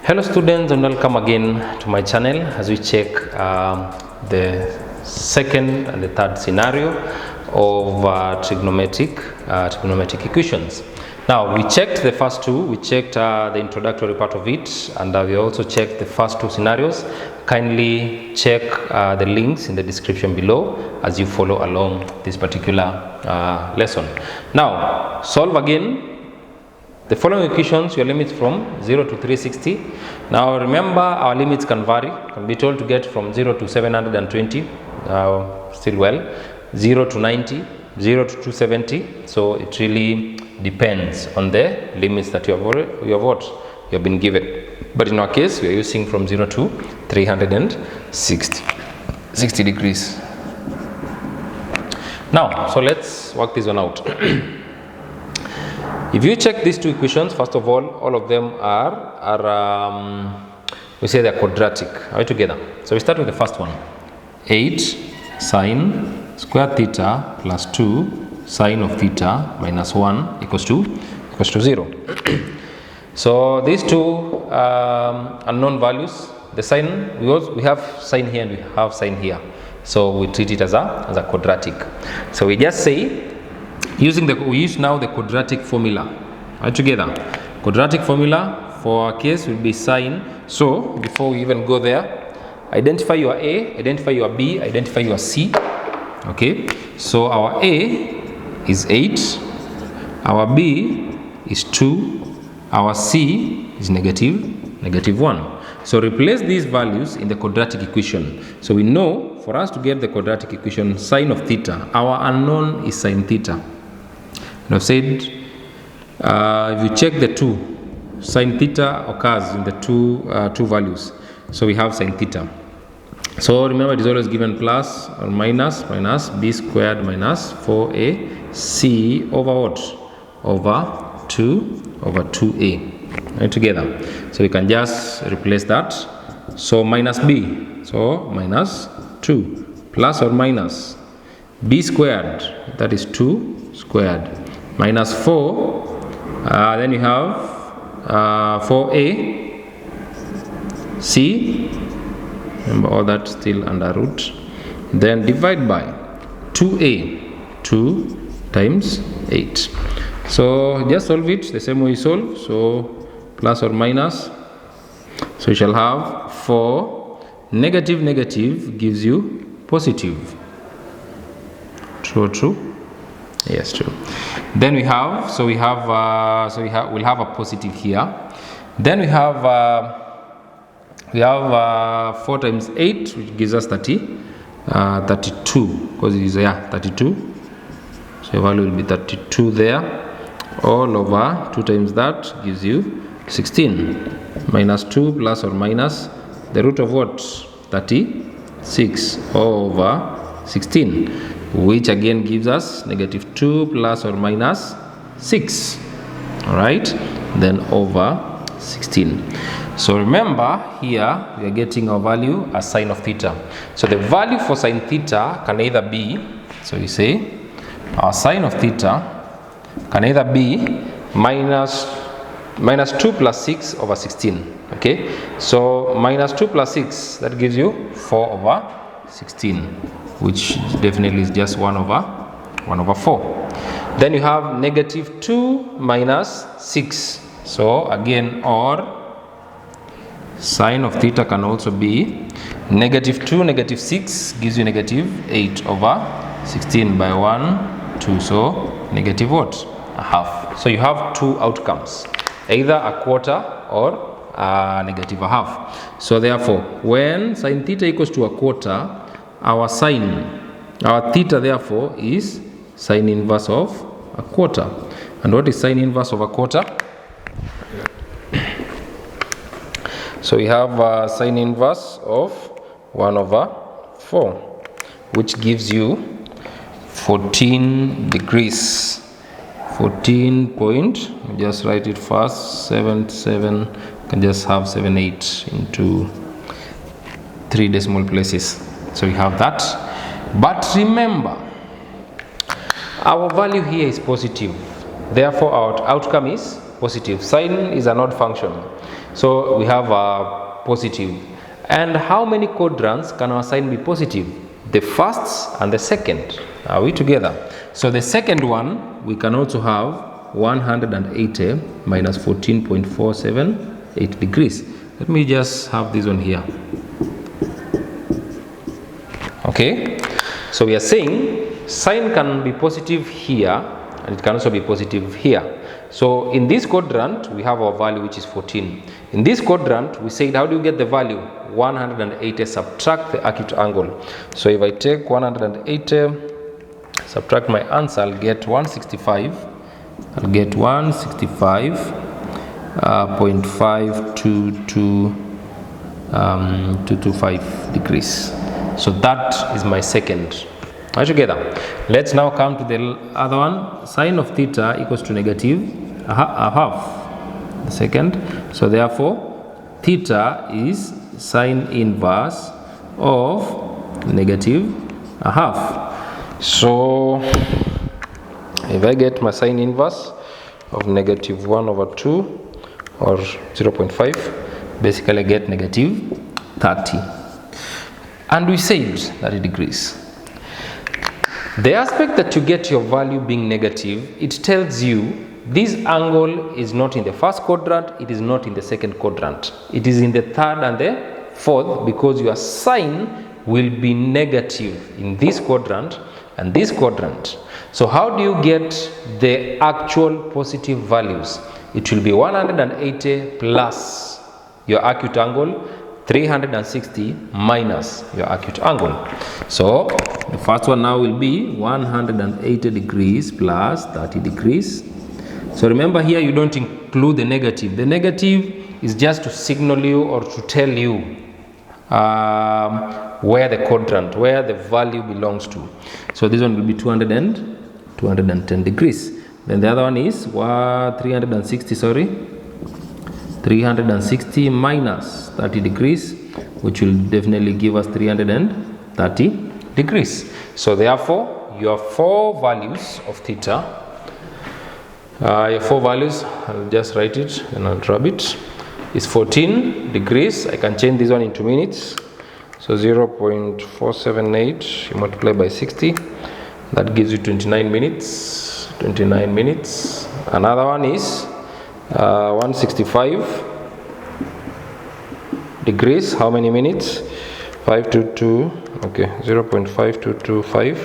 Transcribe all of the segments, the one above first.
Hello students, and welcome again to my channel as we check the second and the third scenario of trigonometric equations. Now we checked the first two, we checked the introductory part of it, and we also checked the first two scenarios. Kindly check the links in the description below as you follow along this particular lesson. Now solve again the following equations, your limits from 0 to 360. Now remember, our limits can vary, can be told to get from 0 to 720, still well, 0 to 90, 0 to 270. So it really depends on the limits that you have been given. But in our case, we are using from 0 to 360 degrees. Now, so let's work this one out. If you check these two equations, first of all of them are we say they're quadratic. Are we together? So we start with the first one. 8 sine square theta plus 2 sine of theta minus 1 equals to 0. So these two unknown values, the sine, we have sine here and we have sine here. So we treat it as a quadratic. So we just say, we use now the quadratic formula. Right, together. Quadratic formula for our case will be sine. So before we even go there, identify your A, identify your B, identify your C. Okay. So our A is 8, our B is 2, our C is negative 1. So replace these values in the quadratic equation. So we know for us to get the quadratic equation sine of theta, our unknown is sine theta. And I've said, if you check the two, sine theta occurs in the two values. So we have sine theta. So remember, it is always given plus or minus b squared minus 4ac over what? Over 2a. Right, together. So we can just replace that. So minus b, so minus 2, plus or minus b squared, that is 2 squared, minus 4, then you have 4a c, remember all that still under root, then divide by 2a, 2 times 8. So just solve it the same way you solve. So plus or minus, so you shall have 4 negative gives you positive. True? Yes, true. Then we'll have a positive here. Then we have 4 times 8, which gives us 32, because it is 32. So the value will be 32 there. All over 2 times that gives you 16. Minus 2 plus or minus the root of what? 36 over 16. Which again gives us negative 2 plus or minus 6. Alright, then over 16. So remember, here we are getting our value as sine of theta. So the value for sine theta can either be, so we say our sine of theta can either be minus 2 plus 6 over 16. Okay, so minus 2 plus 6, that gives you 4 over 16, which definitely is just 1 over 4. Then you have negative 2 minus 6. So again, or sine of theta can also be negative 2, negative 6 gives you negative 8 over 16 by 1, 2. So negative what? A half. So you have two outcomes, either a quarter or negative a half. So therefore, when sine theta equals to a quarter, our theta therefore is sine inverse of a quarter. And what is sine inverse of a quarter? So we have sine inverse of 1 over 4, which gives you 14 degrees. 14 point, just write it fast, 7, can just have 7, 8 into 3 decimal places. So we have that. But remember, our value here is positive. Therefore, our outcome is positive. Sine is an odd function. So we have positive. And how many quadrants can our sine be positive? The first and the second. Are we together? So the second one, we can also have 180 minus 14.478 degrees. Let me just have this one here. Okay, so we are saying sine can be positive here and it can also be positive here. So in this quadrant we have our value, which is 14. In this quadrant we said, how do you get the value? 180 subtract the acute angle. So if I take 180 subtract my answer, I'll get 165. I'll get 165.522 degrees. So that is my second. Are you together? Let's now come to the other one. Sine of theta equals to negative a half. The second. So therefore, theta is sine inverse of negative a half. So if I get my sine inverse of negative 1 over 2 or 0.5, basically I get negative 30. And we said 30 degrees. The aspect that you get your value being negative, it tells you this angle is not in the first quadrant, it is not in the second quadrant. It is in the third and the fourth, because your sine will be negative in this quadrant and this quadrant. So how do you get the actual positive values? It will be 180 plus your acute angle, 360 minus your acute angle. So the first one now will be 180 degrees plus 30 degrees. So remember, here you don't include the negative. The negative is just to signal you or to tell you where the quadrant, where the value belongs to. So this one will be 210 degrees. Then the other one is 360 minus 30 degrees, which will definitely give us 330 degrees. So therefore, your four values of theta, your four values, I'll just write it and I'll drop it, is 14 degrees. I can change this one into minutes. So 0.478 you multiply by 60, that gives you 29 minutes. 29 minutes. Another one is 165 degrees. How many minutes? 522. Okay, 0.5225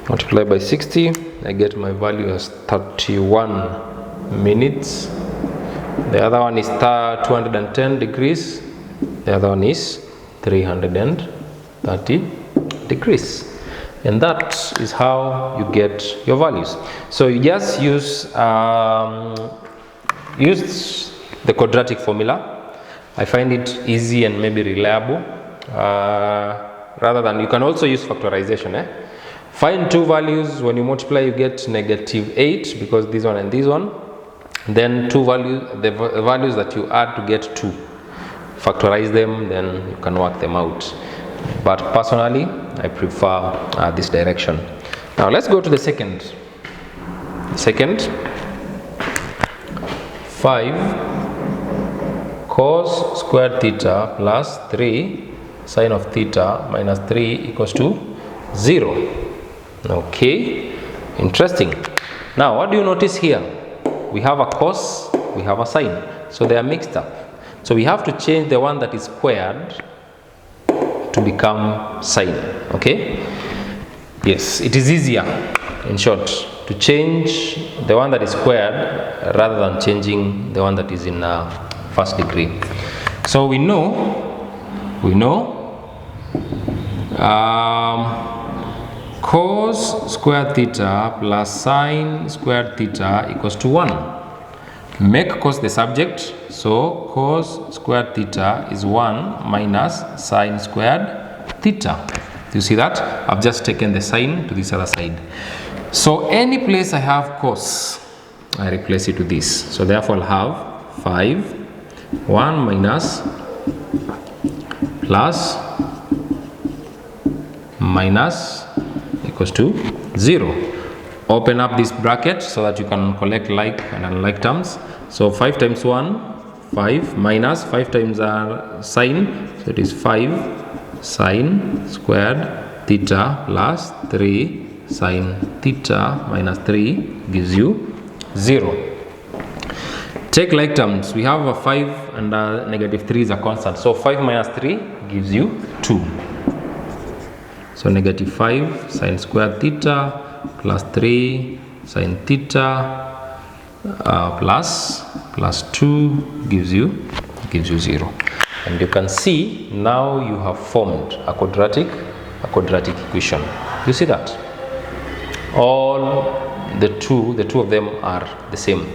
multiply by 60. I get my value as 31 minutes. The other one is 210 degrees. The other one is 330 degrees. And that is how you get your values. So you just use the quadratic formula. I find it easy and maybe reliable. Rather than, you can also use factorization. Find two values. When you multiply, you get negative 8, because this one and this one. Then two values, the values that you add to get 2. Factorize them, then you can work them out. But personally, I prefer this direction. Now let's go to the second. Second, 5 cos squared theta plus 3 sine of theta minus 3 equals to 0. Okay, interesting. Now what do you notice here? We have a cos, we have a sine, so they are mixed up. So we have to change the one that is squared to become sine. Okay, yes, it is easier, in short, to change the one that is squared rather than changing the one that is in first degree. So we know cos squared theta plus sine squared theta equals to 1. Make cos the subject, so cos squared theta is 1 minus sine squared theta. Do you see that? I've just taken the sine to this other side. So any place I have cos, I replace it with this. So therefore I'll have 5, 1 minus plus minus equals to 0. Open up this bracket so that you can collect like and unlike terms. So 5 times 1, 5 minus 5 times sine, so it is 5 sine squared theta plus 3 sine theta minus 3 gives you 0. Take like terms. We have a 5 and a negative 3 is a constant. So 5 minus 3 gives you 2. So negative 5 sine squared theta plus 3 sine theta plus 2 gives you 0. And you can see now you have formed a quadratic equation. You see that all the two of them are the same.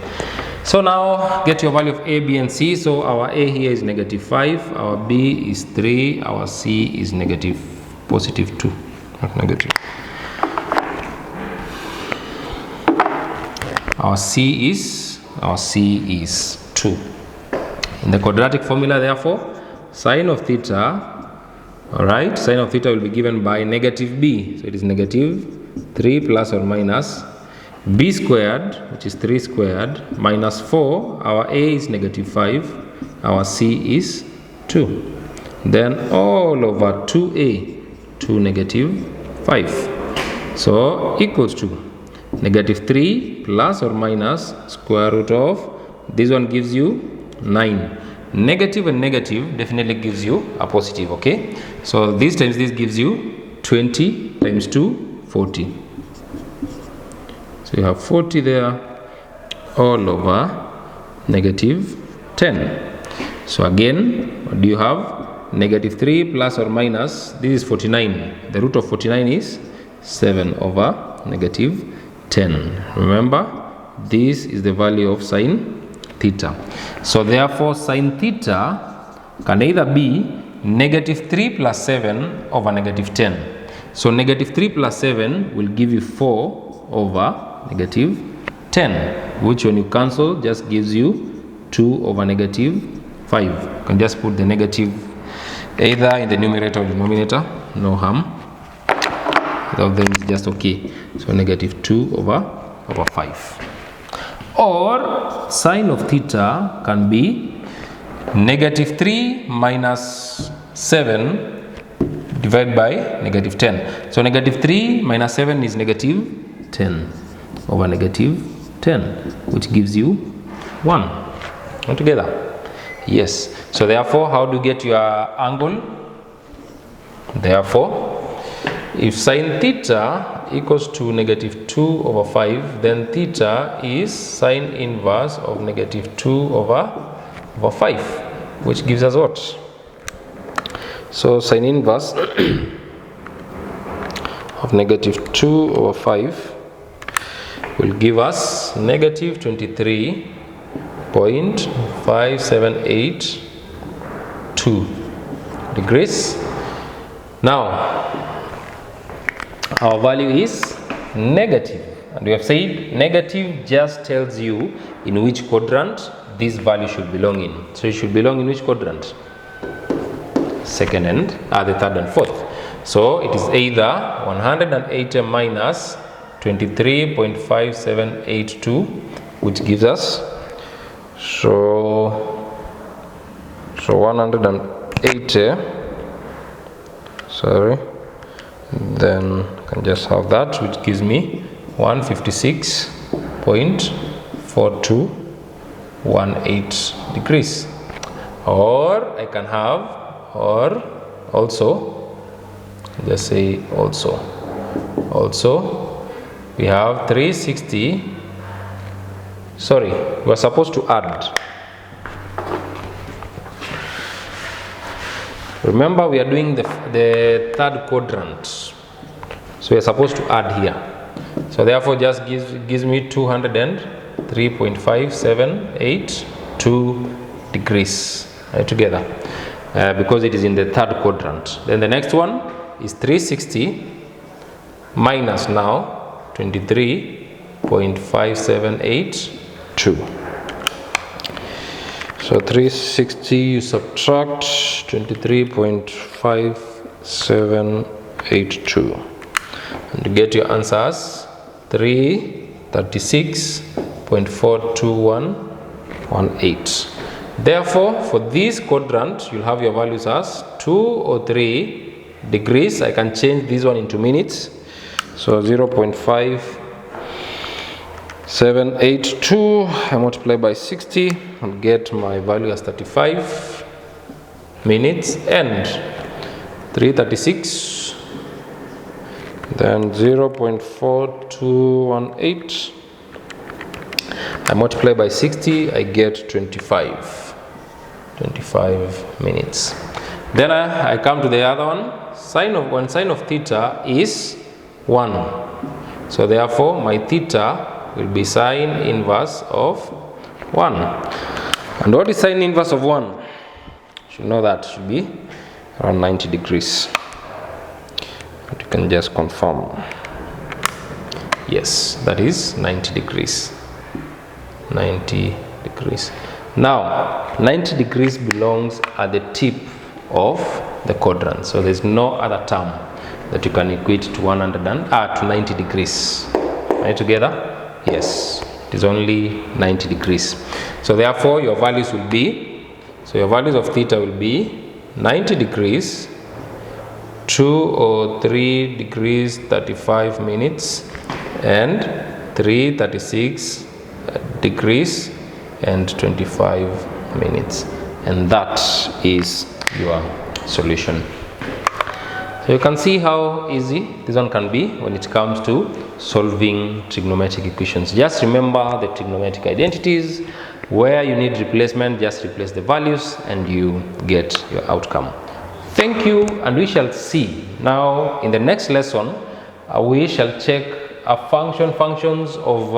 So now get your value of a, b and c. So our a here is negative 5, our b is 3, our c is positive 2, not negative. Our c is 2. In the quadratic formula, therefore, sine of theta, alright, sine of theta will be given by negative b. So it is negative 3 plus or minus b squared, which is 3 squared, minus 4. Our a is negative 5, our c is 2. Then all over 2a to negative 5. So equals to negative 3 plus or minus square root of, this one gives you 9. Negative and negative definitely gives you a positive, okay? So this times this gives you 20 times 2, 40. So you have 40 there, all over negative 10. So again, what do you have? Negative 3 plus or minus, this is 49. The root of 49 is 7 over negative 10. Remember, this is the value of sine theta. So therefore, sine theta can either be negative 3 plus 7 over negative 10. So negative 3 plus 7 will give you 4 over negative 10, which when you cancel just gives you 2 over negative 5. You can just put the negative either in the numerator or denominator, no harm. Of them is just okay. So negative 2 over 5. Or sine of theta can be negative 3 minus 7 divided by negative 10. So negative 3 minus 7 is negative 10 over negative 10, which gives you 1. Altogether? Yes. So therefore, how do you get your angle? Therefore, if sine theta equals to negative 2 over 5, then theta is sine inverse of negative 2 over 5, which gives us what? So sine inverse of negative 2 over 5 will give us negative 23.5782 degrees. Now, our value is negative, and we have said negative just tells you in which quadrant this value should belong in. So it should belong in which quadrant? Second and the third and fourth. So it is either 180 minus 23.5782, which gives us so 180, sorry, then I can just have that, which gives me 156.4218 degrees. Or I can have, or also, just say also we have 360, sorry, we are supposed to add. Remember, we are doing the third quadrant, so we are supposed to add here. So therefore, just gives me 203.5782 degrees together, because it is in the third quadrant. Then the next one is 360 minus now 23.5782. So 360, you subtract 23.5782 and you get your answers 336.42118. Therefore, for this quadrant, you'll have your values as 2 or 3 degrees. I can change this one into minutes. So 0.5782, I multiply by 60 and get my value as 35 minutes, and 336, then 0.4218, I multiply by 60, I get 25 minutes. Then I come to the other one. Sine of theta is 1. So therefore my theta will be sine inverse of 1. And what is sine inverse of 1? You should know that should be around 90 degrees. But you can just confirm. Yes, that is 90 degrees. 90 degrees. Now, 90 degrees belongs at the tip of the quadrant. So there's no other term that you can equate to 90 degrees. Are you together? Yes, it is only 90 degrees. So therefore your values will be, so your values of theta will be 90 degrees, 2 or 3 degrees 35 minutes, and 336 degrees and 25 minutes. And that is your solution. So you can see how easy this one can be when it comes to solving trigonometric equations. Just remember the trigonometric identities. Where you need replacement, just replace the values and you get your outcome. Thank you, and we shall see now in the next lesson. We shall check functions of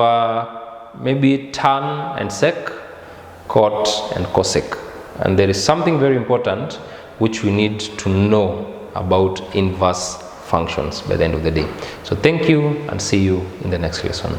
maybe tan and sec, cot and cosec. And there is something very important which we need to know about inverse functions by the end of the day. So thank you, and see you in the next lesson.